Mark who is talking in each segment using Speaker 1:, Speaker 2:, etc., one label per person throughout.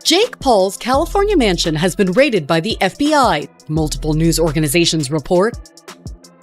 Speaker 1: Jake Paul's California mansion has been raided by the FBI, multiple news organizations report.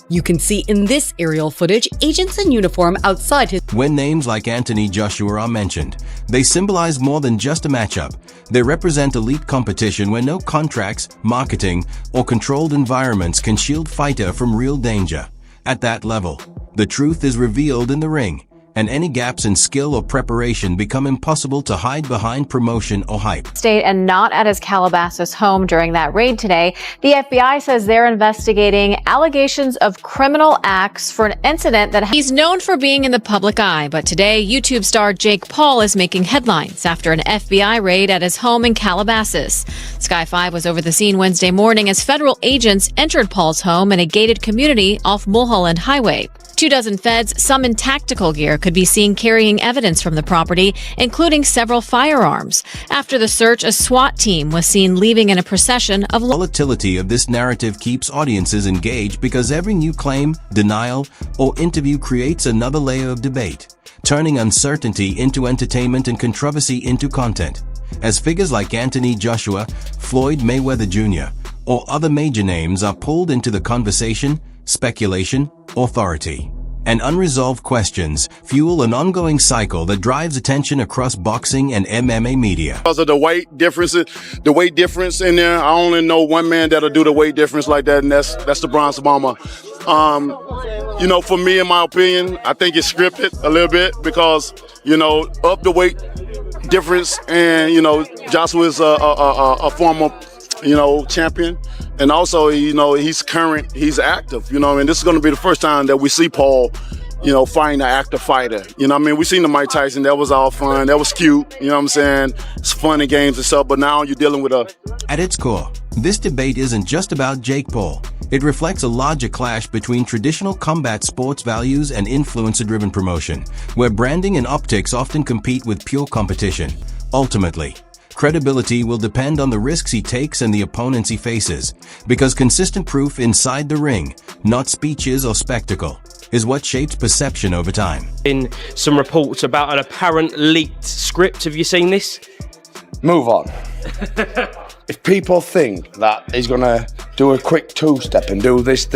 Speaker 1: You can see in this aerial footage agents in uniform outside his...
Speaker 2: When names like Anthony Joshua are mentioned, they symbolize more than just a matchup. They represent elite competition where no contracts, marketing, or controlled environments can shield fighter from real danger. At that level, the truth is revealed in the ring, and any gaps in skill or preparation become impossible to hide behind promotion or hype.
Speaker 3: State and not at his Calabasas home during that raid today. The FBI says they're investigating allegations of criminal acts for an incident that he's known for being in the public eye. But today, YouTube star Jake Paul is making headlines after an FBI raid at his home in Calabasas. Sky 5 was over the scene Wednesday morning as federal agents entered Paul's home in a gated community off Mulholland Highway. 24 feds, some in tactical gear, could be seen carrying evidence from the property, including several firearms. After the search, a SWAT team was seen leaving in a procession of...
Speaker 2: Volatility of this narrative keeps audiences engaged because every new claim, denial, or interview creates another layer of debate, turning uncertainty into entertainment and controversy into content. As figures like Anthony Joshua, Floyd Mayweather Jr., or other major names are pulled into the conversation, speculation, authority, and unresolved questions fuel an ongoing cycle that drives attention across boxing and MMA media.
Speaker 4: Because of the weight difference in there, I only know one man that'll do the weight difference like that, and that's the Bronze Bomber. For me, in my opinion, I think it's scripted a little bit because, of the weight difference, and, Joshua is a former, champion. And also, he's current, he's active, and this is going to be the first time that we see Paul, fighting an active fighter. We seen the Mike Tyson, that was all fun, that was cute, It's fun and games and stuff, but now you're dealing with a...
Speaker 2: At its core, this debate isn't just about Jake Paul. It reflects a larger clash between traditional combat sports values and influencer-driven promotion, where branding and optics often compete with pure competition. Ultimately, credibility will depend on the risks he takes and the opponents he faces, because consistent proof inside the ring, not speeches or spectacle, is what shapes perception over time.
Speaker 5: In some reports about an apparent leaked script, have you seen this?
Speaker 6: Move on. If people think that he's going to do a quick two-step and do this,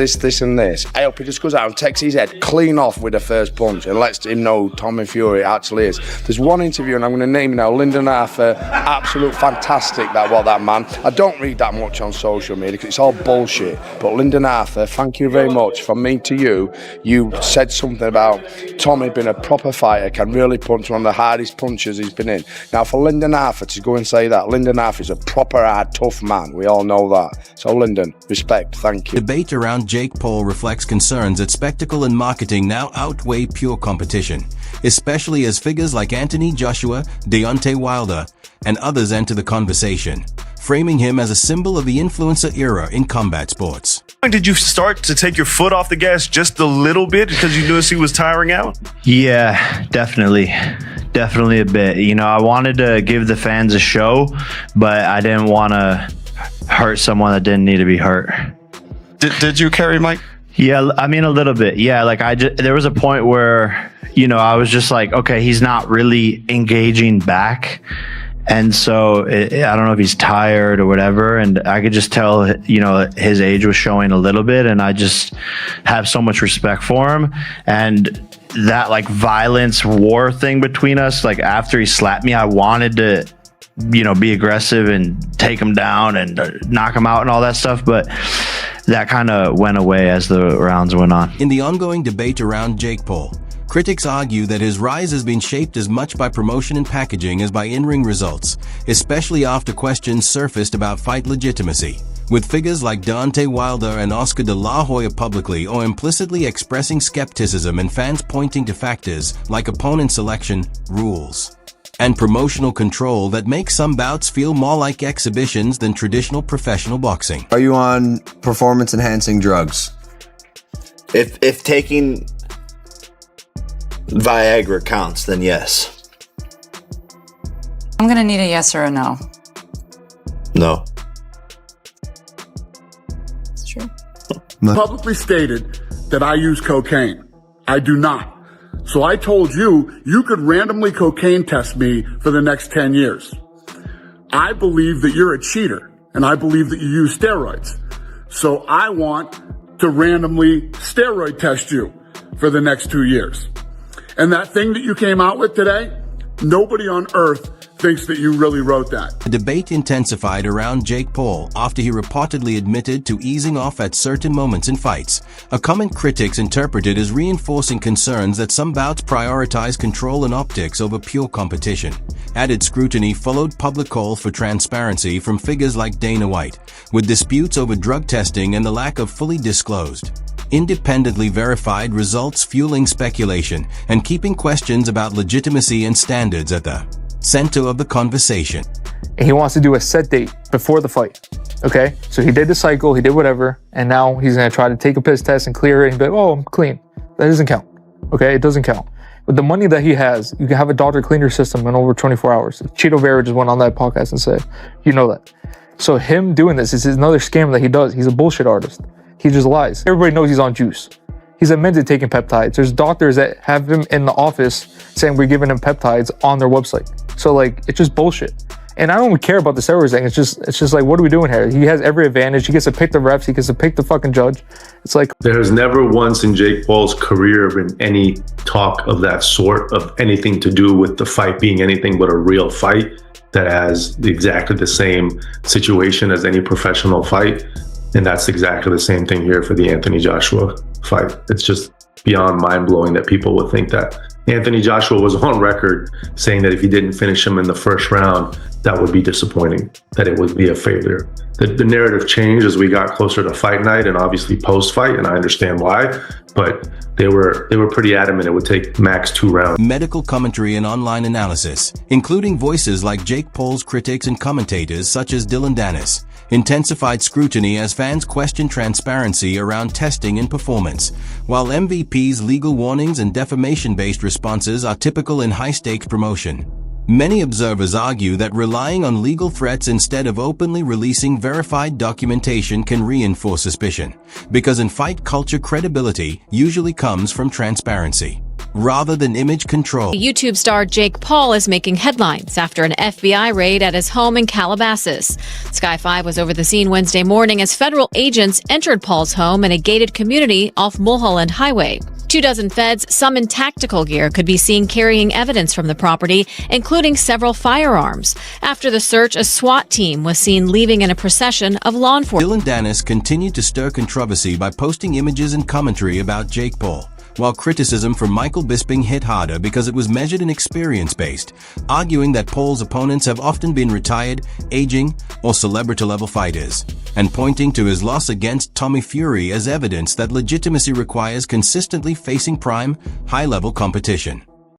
Speaker 6: and this, I hope he just goes out and takes his head clean off with the first punch and lets him know who Tommy Fury actually is. There's one interview, and I'm going to name it now, Lyndon Arthur, absolute fantastic, that man. I don't read that much on social media because it's all bullshit, but Lyndon Arthur, thank you very much. From me to you, you said something about Tommy being a proper fighter, can really punch, one of the hardest punches he's been in. Now, for Lyndon Arthur to go and say that, Lyndon Arthur is a proper hard, tough man. We all know that. So, Lyndon, respect, thank you.
Speaker 2: Debate around Jake Paul reflects concerns that spectacle and marketing now outweigh pure competition, especially as figures like Anthony Joshua, Deontay Wilder, and others enter the conversation, framing him as a symbol of the influencer era in combat sports.
Speaker 7: Did you start to take your foot off the gas just a little bit because you noticed he was tiring out?
Speaker 8: Yeah, definitely a bit. I wanted to give the fans a show, but I didn't want to hurt someone that didn't need to be hurt.
Speaker 7: Did you carry Mike?
Speaker 8: Yeah, a little bit. Yeah, there was a point where, I was just like, okay, he's not really engaging back. And so I don't know if he's tired or whatever. And I could just tell, his age was showing a little bit. And I just have so much respect for him. And that violence war thing between us, after he slapped me, I wanted to, be aggressive and take him down and knock him out and all that stuff. But that kind of went away as the rounds went on.
Speaker 2: In the ongoing debate around Jake Paul, critics argue that his rise has been shaped as much by promotion and packaging as by in-ring results, especially after questions surfaced about fight legitimacy, with figures like Deontay Wilder and Oscar de la Hoya publicly or implicitly expressing skepticism and fans pointing to factors like opponent selection, rules, and promotional control that make some bouts feel more like exhibitions than traditional professional boxing.
Speaker 9: Are you on performance-enhancing drugs?
Speaker 10: If taking Viagra counts, then yes.
Speaker 11: I'm gonna need a yes or a no.
Speaker 10: No.
Speaker 11: It's true.
Speaker 4: Publicly stated that I use cocaine. I do not. So I told you, you could randomly cocaine test me for the next 10 years.
Speaker 12: I believe that you're a cheater, and I believe that you use steroids. So I want to randomly steroid test you for the next 2 years. And that thing that you came out with today, nobody on earth thinks that you really wrote that.
Speaker 2: The debate intensified around Jake Paul after he reportedly admitted to easing off at certain moments in fights, a comment critics interpreted as reinforcing concerns that some bouts prioritize control and optics over pure competition. Added scrutiny followed public call for transparency from figures like Dana White, with disputes over drug testing and the lack of fully disclosed, independently verified results fueling speculation and keeping questions about legitimacy and standards at the center of the conversation.
Speaker 13: And he wants to do a set date before the fight. Okay, so he did the cycle, he did whatever, and now he's going to try to take a piss test and clear it and be like, oh, I'm clean. That doesn't count. Okay, it doesn't count. With the money that he has, you can have a doctor clean your system in over 24 hours. Cheeto Vera just went on that podcast and said, you know that. So him doing this is another scam that he does. He's a bullshit artist. He just lies. Everybody knows he's on juice. He's admitted taking peptides. There's doctors that have him in the office saying we're giving him peptides on their website. So like, it's just bullshit. And I don't even care about the steroids thing. It's just like, what are we doing here? He has every advantage. He gets to pick the refs. He gets to pick the fucking judge. It's like,
Speaker 14: there has never once in Jake Paul's career been any talk of that sort, of anything to do with the fight being anything but a real fight that has exactly the same situation as any professional fight. And that's exactly the same thing here for the Anthony Joshua fight. It's just beyond mind-blowing that people would think that. Anthony Joshua was on record saying that if he didn't finish him in the first round, that would be disappointing, that it would be a failure. The narrative changed as we got closer to fight night and obviously post-fight, and I understand why, but they were pretty adamant it would take max 2 rounds.
Speaker 2: Medical commentary and online analysis, including voices like Jake Paul's critics and commentators such as Dylan Dennis, intensified scrutiny as fans question transparency around testing and performance, while MVP's legal warnings and defamation-based responses are typical in high-stakes promotion. Many observers argue that relying on legal threats instead of openly releasing verified documentation can reinforce suspicion, because in fight culture credibility usually comes from transparency, rather than image control.
Speaker 3: YouTube star Jake Paul is making headlines after an FBI raid at his home in Calabasas. Sky 5 was over the scene Wednesday morning as federal agents entered Paul's home in a gated community off Mulholland Highway. 24 feds, some in tactical gear, could be seen carrying evidence from the property, including several firearms. After the search, a SWAT team was seen leaving in a procession of law enforcement.
Speaker 2: Dylan Dennis continued to stir controversy by posting images and commentary about Jake Paul, while criticism from Michael Bisping hit harder because it was measured and experience-based, arguing that Paul's opponents have often been retired, aging, or celebrity-level fighters, and pointing to his loss against Tommy Fury as evidence that legitimacy requires consistently facing prime, high-level competition.